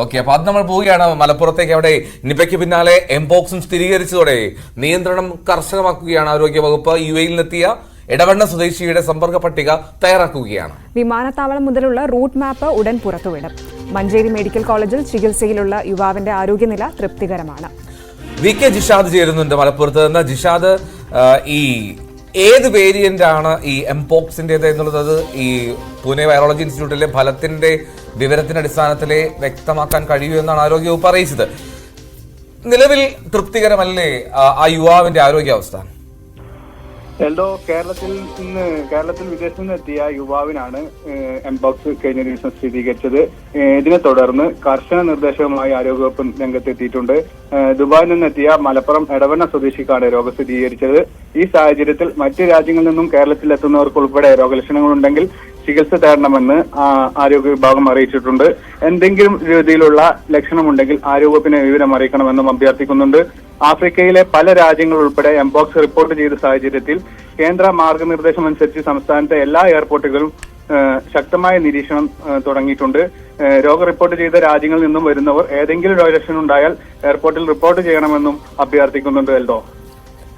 Okay, അപ്പൊ അത് നമ്മൾ പോവുകയാണ് മലപ്പുറത്തേക്ക്. അവിടെ നിപയ്ക്ക് പിന്നാലെ എംപോക്സും സ്ഥിരീകരിച്ചതോടെ നിയന്ത്രണം കർശനമാക്കുകയാണ് ആരോഗ്യവകുപ്പ്. UAE-യിൽ നിന്നെത്തിയ എടവണ്ണ സ്വദേശിയുടെ സമ്പർക്ക പട്ടിക തയ്യാറാക്കുകയാണ്. വിമാനത്താവളം മുതലുള്ള റൂട്ട് മാപ്പ് ഉടൻ പുറത്തുവിടും. മഞ്ചേരി മെഡിക്കൽ കോളേജിൽ ചികിത്സയിലുള്ള യുവാവിന്റെ ആരോഗ്യനില തൃപ്തികരമാണ്. VK ജിഷാദ് ചേരുന്നുണ്ട് മലപ്പുറത്ത് നിന്ന്. ജിഷാദ്, ഈ ഏത് വേരിയന്റ് ആണ് ഈ എംപോക്സിൻ്റെത് എന്നുള്ളത് ഈ പൂനെ വൈറോളജി ഇൻസ്റ്റിറ്റ്യൂട്ടിലെ ഫലത്തിന്റെ വിവരത്തിന്റെ അടിസ്ഥാനത്തിലെ വ്യക്തമാക്കാൻ കഴിയൂ എന്നാണ് ആരോഗ്യവകുപ്പ് അറിയിച്ചത്. നിലവിൽ തൃപ്തികരമല്ലേ ആ യുവാവിന്റെ ആരോഗ്യാവസ്ഥ? എൽദോ, കേരളത്തിൽ വിദേശത്ത് നിന്ന് എത്തിയ യുവാവിനാണ് എംപോക്സ് കഴിഞ്ഞ ദിവസം സ്ഥിരീകരിച്ചത്. ഇതിനെ തുടർന്ന് കർശന നിർദ്ദേശവുമായി ആരോഗ്യവകുപ്പ് രംഗത്തെത്തിയിട്ടുണ്ട്. ദുബായിൽ നിന്നെത്തിയ മലപ്പുറം എടവണ്ണ സ്വദേശിക്കാണ് രോഗം സ്ഥിരീകരിച്ചത്. ഈ സാഹചര്യത്തിൽ മറ്റ് രാജ്യങ്ങളിൽ നിന്നും കേരളത്തിൽ എത്തുന്നവർക്കുൾപ്പെടെ രോഗലക്ഷണങ്ങളുണ്ടെങ്കിൽ ചികിത്സ തേടണമെന്ന് ആരോഗ്യ വിഭാഗം അറിയിച്ചിട്ടുണ്ട്. എന്തെങ്കിലും രീതിയിലുള്ള ലക്ഷണമുണ്ടെങ്കിൽ ആരോഗ്യവകുപ്പിനെ വിവരം അറിയിക്കണമെന്നും അഭ്യർത്ഥിക്കുന്നുണ്ട്. ആഫ്രിക്കയിലെ പല രാജ്യങ്ങൾ ഉൾപ്പെടെ എംപോക്സ് റിപ്പോർട്ട് ചെയ്ത സാഹചര്യത്തിൽ കേന്ദ്ര മാർഗനിർദ്ദേശം അനുസരിച്ച് സംസ്ഥാനത്തെ എല്ലാ എയർപോർട്ടുകളും ശക്തമായ നിരീക്ഷണം തുടങ്ങിയിട്ടുണ്ട്. രോഗം റിപ്പോർട്ട് ചെയ്ത രാജ്യങ്ങളിൽ നിന്നും വരുന്നവർ ഏതെങ്കിലും രോഗലക്ഷണം ഉണ്ടായാൽ എയർപോർട്ടിൽ റിപ്പോർട്ട് ചെയ്യണമെന്നും അഭ്യർത്ഥിക്കുന്നുണ്ട്. എൽദോ,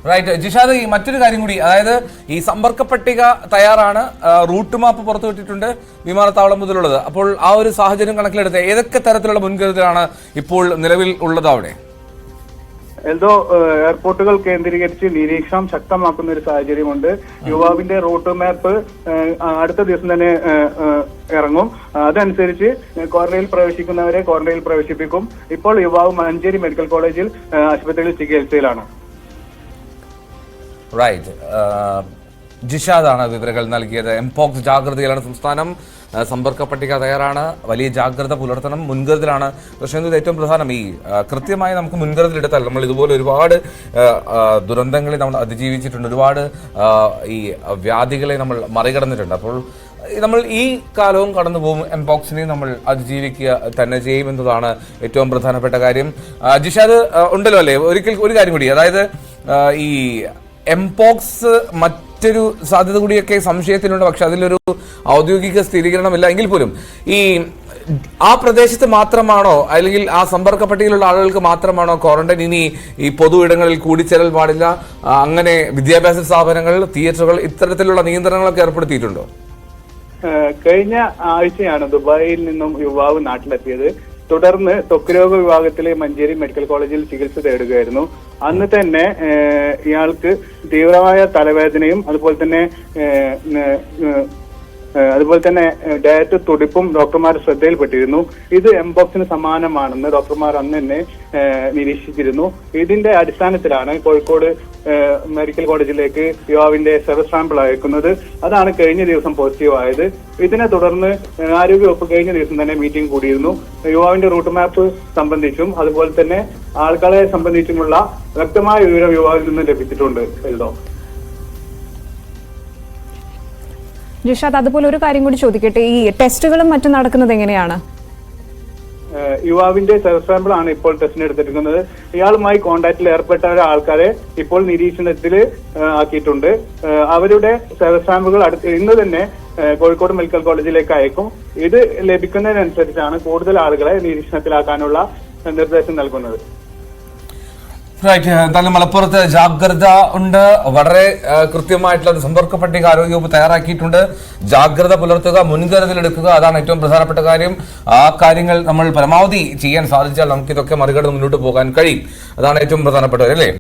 റൈറ്റ്. ജിഷാദ്, ഈ മറ്റൊരു കാര്യം കൂടി, അതായത് ഈ സമ്പർക്ക പട്ടിക തയ്യാറാണ്, റൂട്ട് മാപ്പ് പുറത്തുവിട്ടിട്ടുണ്ട് വിമാനത്താവളം മുതലുള്ളത്. അപ്പോൾ ആ ഒരു സാഹചര്യം കണക്കിലെടുത്ത് ഏതൊക്കെ തരത്തിലുള്ള മുൻകരുതലാണ് ഇപ്പോൾ നിലവിൽ ഉള്ളത് അവിടെ? എൽദോ, എയർപോർട്ടുകൾ കേന്ദ്രീകരിച്ച് നിരീക്ഷണം ശക്തമാക്കുന്ന ഒരു സാഹചര്യമുണ്ട്. യുവാവിന്റെ റൂട്ട് മാപ്പ് അടുത്ത ദിവസം തന്നെ ഇറങ്ങും. അതനുസരിച്ച് ക്വാറന്റൈനിൽ പ്രവേശിക്കുന്നവരെ ക്വാറന്റൈനിൽ പ്രവേശിപ്പിക്കും. ഇപ്പോൾ യുവാവ് മഞ്ചേരി മെഡിക്കൽ കോളേജിൽ ആശുപത്രിയിൽ ചികിത്സയിലാണ്. റൈറ്റ്. ജിഷാദാണ് വിവരങ്ങൾ നൽകിയത്. എംപോക്സ് ജാഗ്രതയിലാണ് സംസ്ഥാനം. സമ്പർക്ക പട്ടിക തയ്യാറാണ്. വലിയ ജാഗ്രത പുലർത്തണം, മുൻകരുതലാണ്. പക്ഷേ ഇത് ഏറ്റവും പ്രധാനം. ഈ കൃത്യമായി നമുക്ക് മുൻകരുതലെടുത്താൽ നമ്മൾ ഇതുപോലെ ഒരുപാട് ദുരന്തങ്ങളെ നമ്മൾ അതിജീവിച്ചിട്ടുണ്ട്, ഒരുപാട് ഈ വ്യാധികളെ നമ്മൾ മറികടന്നിട്ടുണ്ട്. അപ്പോൾ നമ്മൾ ഈ കാലവും കടന്നു പോകും, എംപോക്സിനെ നമ്മൾ അതിജീവിക്കുക തന്നെ ചെയ്യുമെന്നതാണ് ഏറ്റവും പ്രധാനപ്പെട്ട കാര്യം. ജിഷാദ് ഉണ്ടല്ലോ അല്ലേ? ഒരിക്കൽ ഒരു കാര്യം കൂടി, അതായത് ഈ എംപോക്സ് മറ്റൊരു സാധ്യത കൂടിയൊക്കെ സംശയത്തിനുണ്ട്. പക്ഷെ അതിലൊരു ഔദ്യോഗിക സ്ഥിരീകരണമില്ല എങ്കിൽ പോലും ഈ ആ പ്രദേശത്ത് മാത്രമാണോ, അല്ലെങ്കിൽ ആ സമ്പർക്ക പട്ടികയിലുള്ള ആളുകൾക്ക് മാത്രമാണോ ക്വാറന്റൈൻ? ഇനി ഈ പൊതു ഇടങ്ങളിൽ കൂടിച്ചേരൽ പാടില്ല, അങ്ങനെ വിദ്യാഭ്യാസ സ്ഥാപനങ്ങൾ, തിയേറ്ററുകൾ, ഇത്തരത്തിലുള്ള നിയന്ത്രണങ്ങളൊക്കെ ഏർപ്പെടുത്തിയിട്ടുണ്ടോ? കഴിഞ്ഞ ആഴ്ചയാണ് ദുബായിൽ നിന്നും യുവാവ് നാട്ടിലെത്തിയത്. തുടർന്ന് ത്വക്ക് രോഗ വിഭാഗത്തിലെ മഞ്ചേരി മെഡിക്കൽ കോളേജിൽ ചികിത്സ തേടുകയായിരുന്നു. അന്ന് തന്നെ ഇയാൾക്ക് തീവ്രമായ തലവേദനയും അതുപോലെ തന്നെ ഡയറ്റ് തുടിപ്പും ഡോക്ടർമാർ ശ്രദ്ധയിൽപ്പെട്ടിരുന്നു. ഇത് എംപോക്സിന് സമാനമാണെന്ന് ഡോക്ടർമാർ അന്ന് തന്നെ നിരീക്ഷിച്ചിരുന്നു. ഇതിന്റെ അടിസ്ഥാനത്തിലാണ് കോഴിക്കോട് മെഡിക്കൽ കോളേജിലേക്ക് യുവാവിന്റെ സെറസ് സാമ്പിൾ അയക്കുന്നത്. അതാണ് കഴിഞ്ഞ ദിവസം പോസിറ്റീവ് ആയത്. ഇതിനെ തുടർന്ന് ആരോഗ്യവകുപ്പ് കഴിഞ്ഞ ദിവസം തന്നെ മീറ്റിംഗ് കൂടിയിരുന്നു. യുവാവിന്റെ റൂട്ട് മാപ്പ് സംബന്ധിച്ചും അതുപോലെ തന്നെ ആൾക്കാരെ സംബന്ധിച്ചുമുള്ള വ്യക്തമായ വിവരം യുവാവിൽ നിന്ന് ലഭിച്ചിട്ടുണ്ട്. എൽദോ, ജിഷാദ്, അതുപോലെ ഒരു കാര്യം കൂടി ചോദിക്കട്ടെ, ഈ ടെസ്റ്റുകളും മറ്റും നടക്കുന്നത് എങ്ങനെയാണ്? യുവാവിന്റെ സെറസ് സാമ്പിൾ ആണ് ഇപ്പോൾ ടെസ്റ്റിന് എടുത്തിരിക്കുന്നത്. ഇയാളുമായി കോൺടാക്റ്റിൽ ഏർപ്പെട്ട ആൾക്കാരെ ഇപ്പോൾ നിരീക്ഷണത്തിൽ ആക്കിയിട്ടുണ്ട്. അവരുടെ സെറസ് സാമ്പിളുകൾ ഇന്ന് തന്നെ കോഴിക്കോട് മെഡിക്കൽ കോളേജിലേക്ക് അയക്കും. ഇത് ലഭിക്കുന്നതിനനുസരിച്ചാണ് കൂടുതൽ ആളുകളെ നിരീക്ഷണത്തിലാക്കാനുള്ള നിർദ്ദേശം നൽകുന്നത്. റൈറ്റ്. എന്തായാലും മലപ്പുറത്ത് ജാഗ്രത ഉണ്ട്. വളരെ കൃത്യമായിട്ടുള്ള സമ്പർക്ക പട്ടിക ആരോഗ്യവകുപ്പ് തയ്യാറാക്കിയിട്ടുണ്ട്. ജാഗ്രത പുലർത്തുക, മുൻകരുതലെടുക്കുക, അതാണ് ഏറ്റവും പ്രധാനപ്പെട്ട കാര്യം. ആ കാര്യങ്ങൾ നമ്മൾ പരമാവധി ചെയ്യാൻ സാധിച്ചാൽ നമുക്ക് ഇതൊക്കെ മറികടന്ന് മുന്നോട്ട് പോകാൻ കഴിയും. അതാണ് ഏറ്റവും പ്രധാനപ്പെട്ടത്, അല്ലേ?